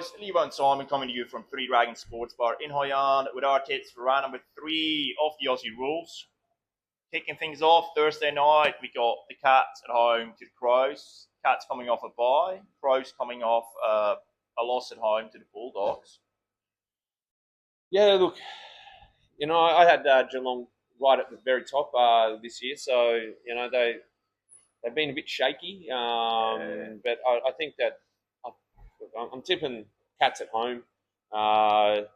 guys, Levo and Simon coming to you from Three Dragons Sports Bar in Hoi An with our tips for round number 3 of the Aussie rules. Kicking things off Thursday night, we got the Cats at home to the Crows. Cats coming off a bye, Crows coming off a loss at home to the Bulldogs. Yeah, look, I had Geelong right at the very top this year, so they've been a bit shaky, but I think that I'm tipping Cats at home. I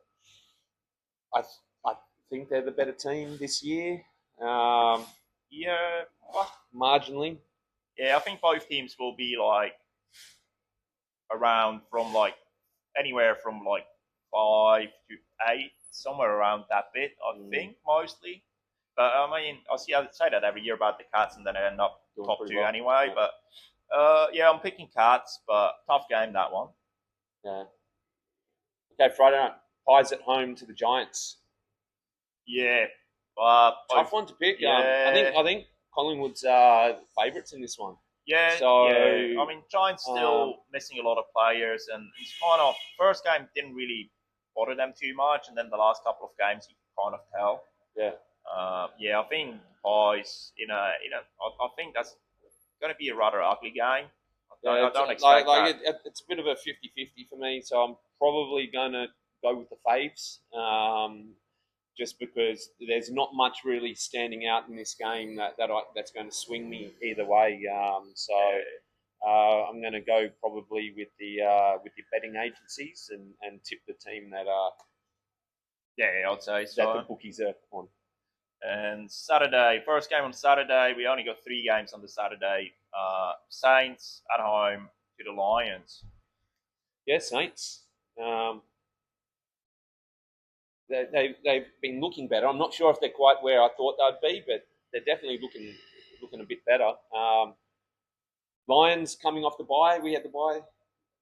think they're the better team this year. Yeah, Marginally. I think both teams will be around from anywhere from 5 to 8, somewhere around that bit. I think mostly. But I say that every year about the Cats, and then I end up top 2 well anyway. Yeah. But I'm picking Cats, but tough game that one. Yeah. Okay, Friday night, Pies at home to the Giants. Yeah. Tough one to pick. Yeah. I think Collingwood's favourites in this one. Yeah. So yeah. I mean, Giants still missing a lot of players, and it's kind of first game didn't really bother them too much, and then the last couple of games you can kind of tell. Yeah. I think Pies I think that's going to be a rather ugly game. I don't expect that. It's a bit of a 50-50 for me, so I'm probably going to go with the Faves, just because there's not much really standing out in this game that's going to swing me either way. I'm going to go probably with the betting agencies and tip the team that I'd say so. That the bookies are on. And Saturday, first game on Saturday, we only got 3 games on the Saturday. Saints at home to the Lions. Yeah, Saints. They've been looking better. I'm not sure if they're quite where I thought they'd be, but they're definitely looking a bit better. Lions coming off the bye. We had the bye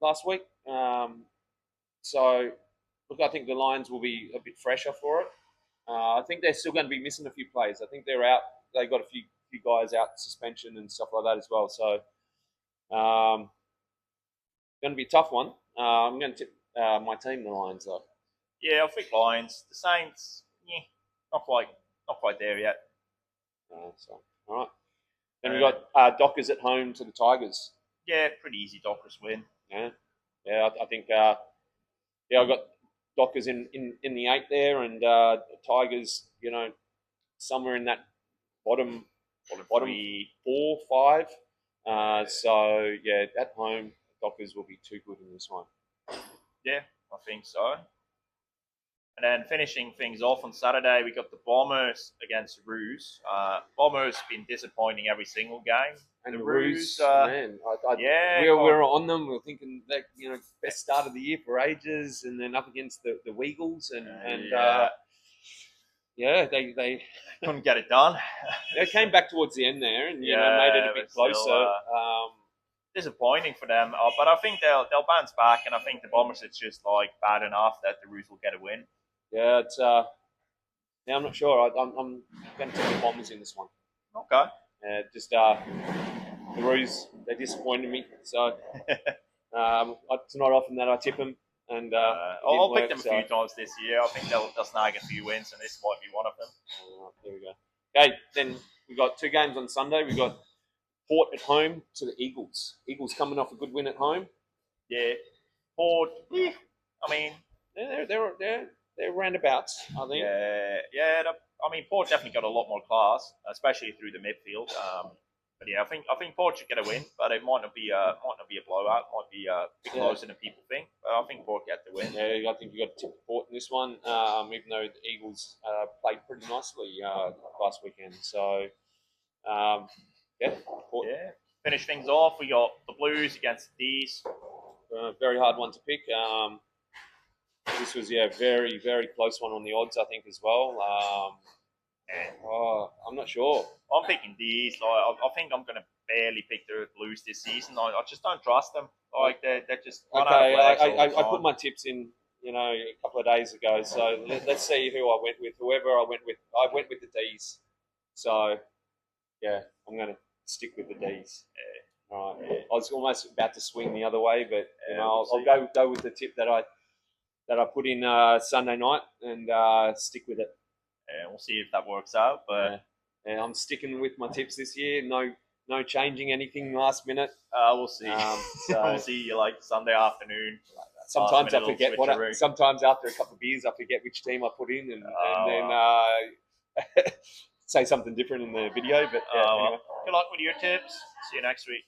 last week. So, look, I think the Lions will be a bit fresher for it. I think they're still going to be missing a few players. I think they're out. They got a few guys out suspension and stuff like that as well. So, going to be a tough one. I'm going to tip my team, the Lions, though. Yeah, I think Lions. The Saints, not quite there yet. All right. Then we got Dockers at home to the Tigers. Yeah, pretty easy Dockers win. Yeah. I think. I got Dockers in the 8 there, and Tigers, somewhere in that bottom 4, 5. So yeah, at home, Dockers will be too good in this one. Yeah, I think so. And then finishing things off on Saturday, we got the Bombers against the Roos. Bombers been disappointing every single game. And the Roos, man, we were on them. We were thinking that best start of the year for ages, and then up against the Weagles, they couldn't get it done. They came back towards the end there, and made it a bit closer. Still, disappointing for them, but I think they'll bounce back, and I think the Bombers, it's just bad enough that the Roos will get a win. Yeah, it's I'm not sure. I'm going to take the Bombers in this one. Okay. The Roos, they disappointed me, so it's not often that I tip them. And I'll pick them a few times this year. I think they'll snag a few wins, and this might be one of them. There we go. Okay, then we got 2 games on Sunday. We got Port at home to the Eagles. Eagles coming off a good win at home. Yeah, Port. I mean, they're roundabouts, I think. Yeah. I mean, Port definitely got a lot more class, especially through the midfield. But yeah, I think Port should get a win, but it might not be a blowout. Might be a bit closer than people think. But I think Port get the win. Yeah, I think you got to tip Port in this one, even though the Eagles played pretty nicely last weekend. So, Port. Yeah. Finish things off. We got the Blues against the D's. Very hard one to pick. This was very, very close one on the odds, I think, as well. I'm not sure. I'm picking D's. I think I'm going to barely pick the Blues this season. I just don't trust them. They're just okay. I put my tips in, a couple of days ago. So let's see who I went with. Whoever I went with the D's. So yeah, I'm going to stick with the D's. All right. I was almost about to swing the other way, but Yeah, I'll we'll go with the tip that I put in Sunday night and stick with it. Yeah, we'll see if that works out. But Yeah, I'm sticking with my tips this year. No changing anything last minute. we'll see. So We'll see. Like Sunday afternoon. sometimes I Last minute forget little switcheroo. Sometimes after a couple of beers, I forget which team I put in, and then say something different in the video. But Well, anyway. good luck with your tips. See you next week.